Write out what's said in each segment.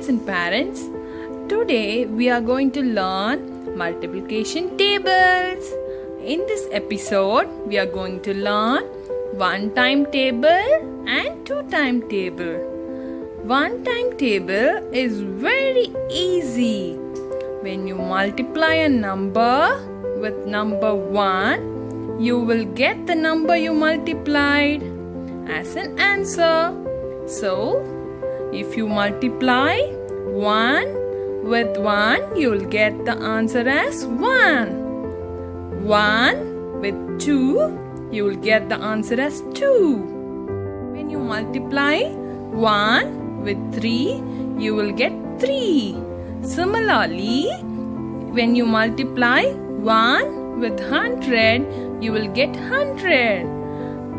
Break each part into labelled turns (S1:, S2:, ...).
S1: students and parents. Today we are going to learn multiplication tables. In this episode, we are going to learn one-time table and two-time table. One-time table is very easy. When you multiply a number with number 1, you will get the number you multiplied as an answer. So, if you multiply 1 with 1, you will get the answer as 1. 1 with 2, you will get the answer as 2. When you multiply 1 with 3, you will get 3. Similarly, when you multiply 1 with 100, you will get 100.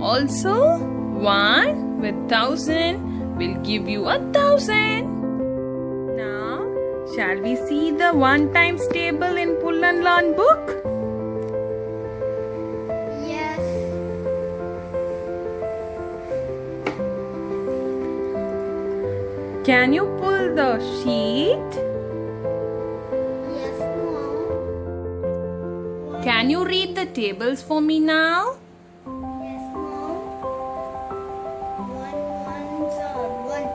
S1: Also, 1 with 1000 will give you 1000. Now, shall we see the one times table in Pull and Learn book?
S2: Yes.
S1: Can you pull the sheet?
S2: Yes, Mom.
S1: Can you read the tables for me now?
S2: Yes, Mom. 1 ones are 1,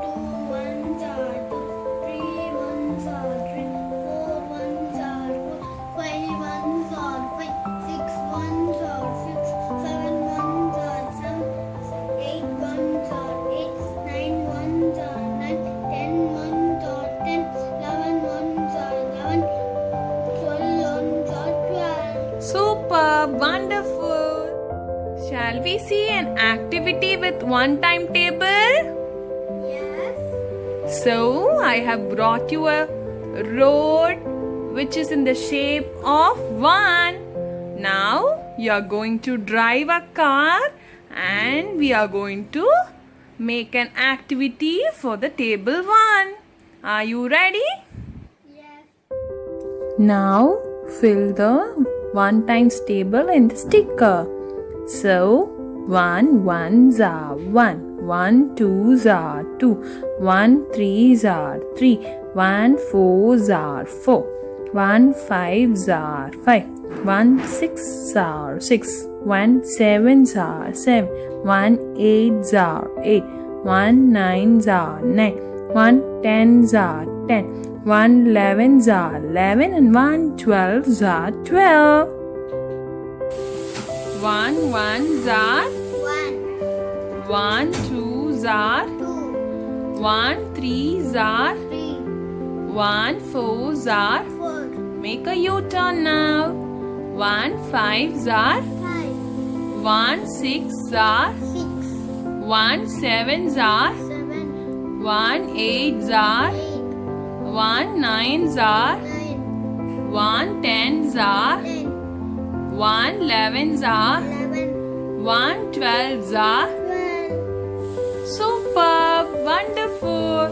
S2: 2 ones are 2, 3 ones are 3, 4 ones are 4, 5 ones are 5, 6 ones are 6, 7 ones are 7, 8 ones are 8, 9 ones are 9, 10 ones are 10, 11 ones are 11, 12 ones are 12.
S1: Super, wonderful. Shall we see an activity with one-time table?
S2: Yes.
S1: So, I have brought you a road which is in the shape of 1. Now, you are going to drive a car and we are going to make an activity for the table 1. Are you ready?
S2: Yes.
S1: Now, fill the one times table in the sticker. So, 1 ones are 1, 1 twos are 2, 1 threes are 3, 1 fours are 4, 1 fives are 5, 1 sixes are 6, 1 sevens are 7, 1 eights are 8, 1 nines are 9, 1 tens are 10, 1 11s are 11 and 1 12s are 12. 1 ones are
S2: 1,
S1: 1 twos are
S2: 2,
S1: 1 threes are
S2: 3,
S1: 1 fours are
S2: 4,
S1: make a U-turn now. 1 fives are
S2: 5,
S1: 1 sixes are
S2: 6,
S1: 1 sevens are
S2: 7,
S1: 1 eights are
S2: 8,
S1: 1 nines are
S2: 9,
S1: 1 tens are
S2: 10,
S1: 1 11s are
S2: 11,
S1: 1 12s are
S2: 12.
S1: superb, wonderful.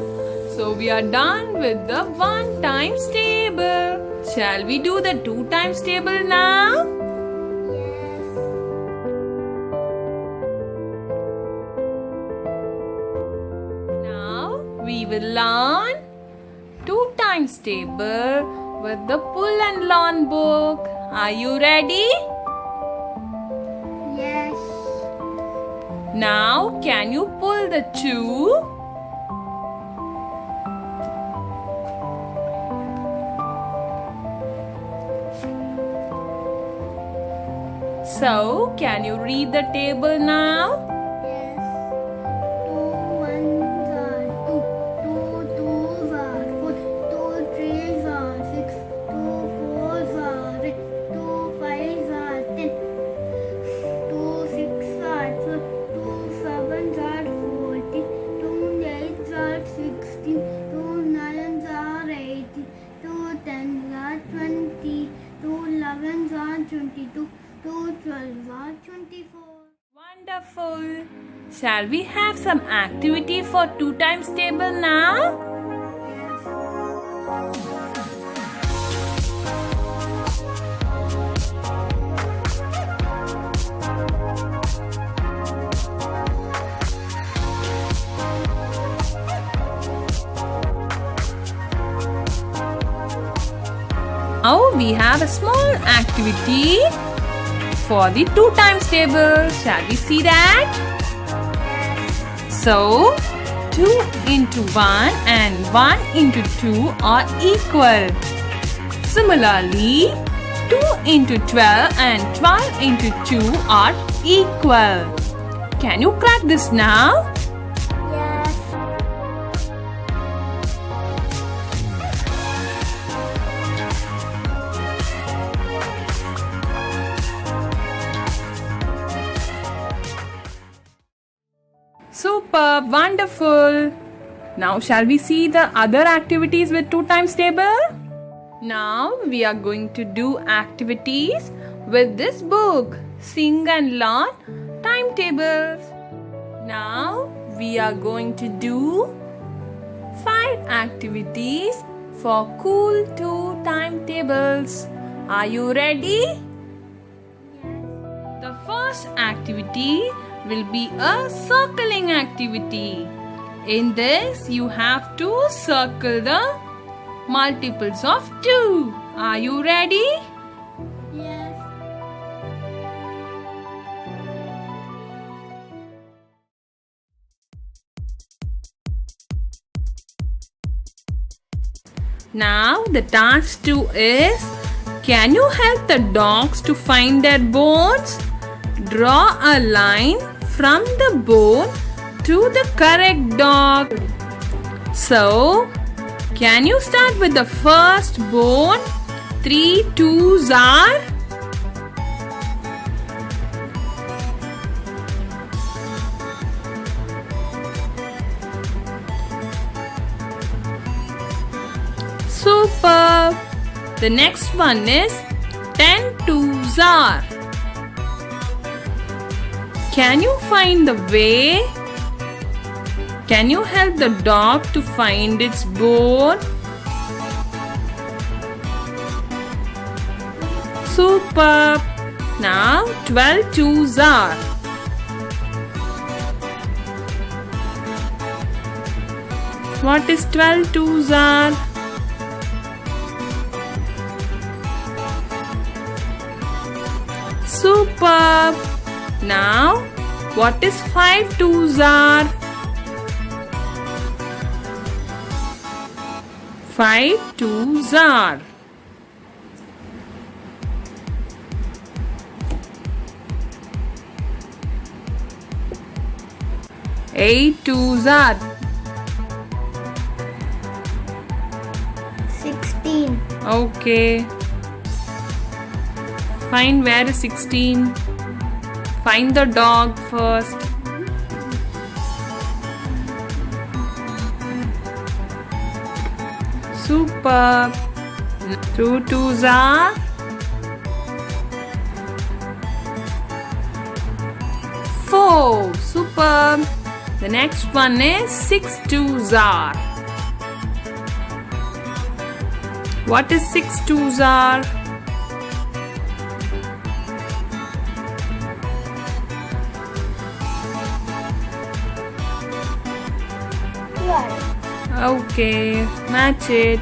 S1: So we are done with the one times table. Shall we do the two times table now?
S2: Yes.
S1: Now we will learn two times table with the Pull and Learn book. Are you ready?
S2: Yes.
S1: Now can you pull the 2? So, can you read the table now?
S2: Yes. 2 ones are 2, 2 twos are 4, 2 threes are 6, 2 fours are 8, 2 fives are 10, 2 sixes are 12, 2 sevens are 14, 2 eights are 16, 2 nines are 18, 2 tens are 20, 2 elevens are 22, 2 12s are 24.
S1: Wonderful. Shall we have some activity for two times table now? Now we have a small activity for the 2 times table. Shall we see that? So 2 into 1 and 1 into 2 are equal. Similarly, 2 into 12 and 12 into 2 are equal. Can you crack this now?
S2: Yes.
S1: Super, wonderful. Now shall we see the other activities with 2 times table? Now we are going to do activities with this book, Sing and Learn Timetables. Now we are going to do 5 activities for cool 2 timetables. Are you ready? The first activity will be a circling activity. In this, you have to circle the multiples of 2. Are you ready?
S2: Yes.
S1: Now the task 2 is, can you help the dogs to find their bones? Draw a line from the bone to the correct dog. So, can you start with the first bone? 3 2s are? Super! The next one is 10 2s are. Can you find the way? Can you help the dog to find its bone? Super! Now 12 2s are. What is 12 2s are? Superb! Now, what is 5 2s are? 5 2s are. Eight 2s are.
S2: 16.
S1: Okay. Find where is 16. Find the dog first. Super. 2 2s are. 4. Super. The next one is 6 2s are. What is 6 2s are? Okay, match it.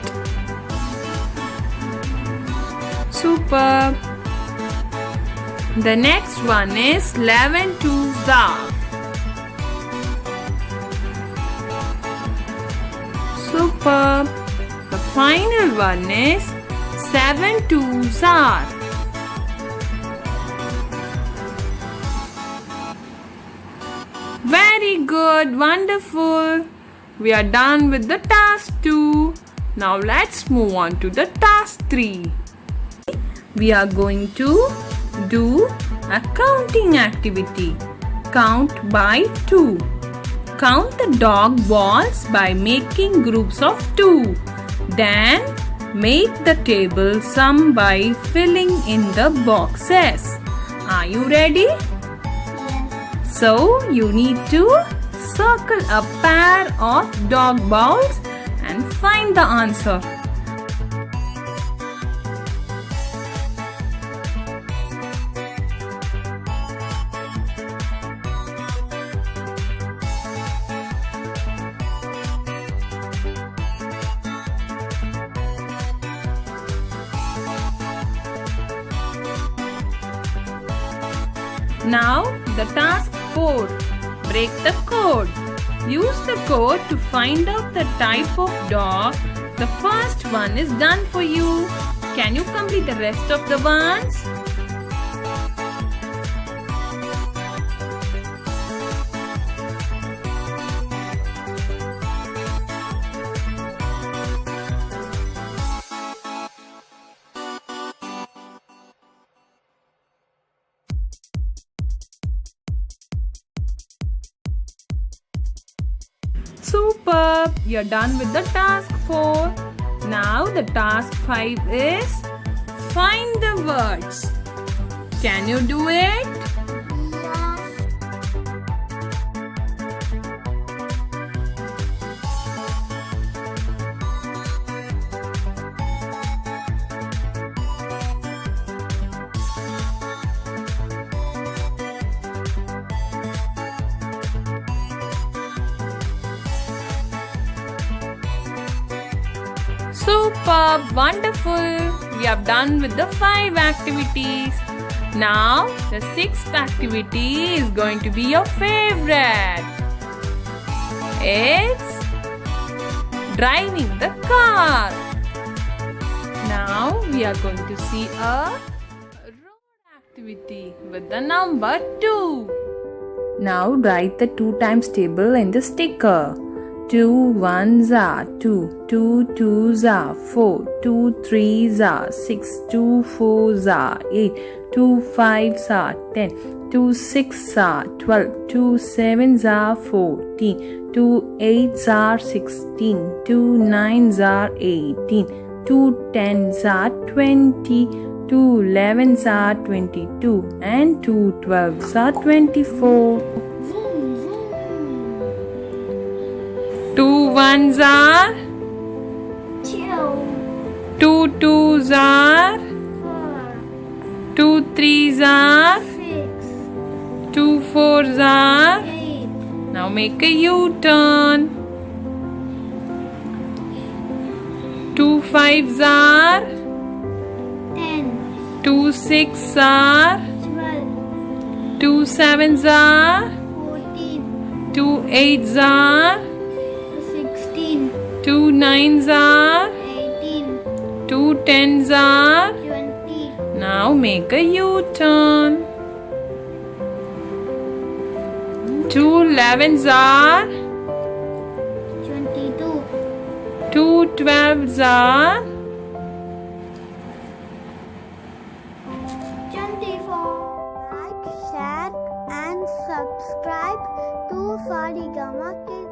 S1: Super. The next one is 11 2s are. Super. The final one is 7 2s are. Very good, wonderful. We are done with the task 2. Now let's move on to the task 3. We are going to do a counting activity. Count by 2. Count the dog balls by making groups of 2. Then make the table sum by filling in the boxes. Are you ready?
S2: Yes.
S1: So you need to circle a pair of dog balls and find the answer. Now the task 4. Break the code. Use the code to find out the type of dog. The first one is done for you. Can you complete the rest of the ones? Superb! You're done with the task 4. Now the task 5 is find the words. Can you do it? Superb! Wonderful! We have done with the 5 activities. Now the 6th activity is going to be your favorite. It's driving the car. Now we are going to see a road activity with the number 2. Now write the 2 times table in the sticker. 2 ones are 2, 2 twos are 4, 2 threes are 6, 2 fours are 8, 2 fives are 10, 2 sixes are 12, 2 sevens are 14, 2 eights are 16, 2 nines are 18, 2 tens are 20, 2 11s are 22, and 2 12s are 24. 2 ones are
S2: 2,
S1: 2 twos are
S2: 4,
S1: 2 threes are
S2: 6,
S1: 2 fours are.
S2: 8,
S1: Now make a U-turn. 2 fives are
S2: 10,
S1: 2 sixes are
S2: 12,
S1: 2 sevens are
S2: 14,
S1: 2 eights are
S2: 16,
S1: 2 nines are
S2: 18,
S1: 2 tens are.
S2: 20,
S1: Now make a U-turn. 2 11s are
S2: 22,
S1: 2 12s are
S2: 24. Like, share and subscribe to Saregama Kids.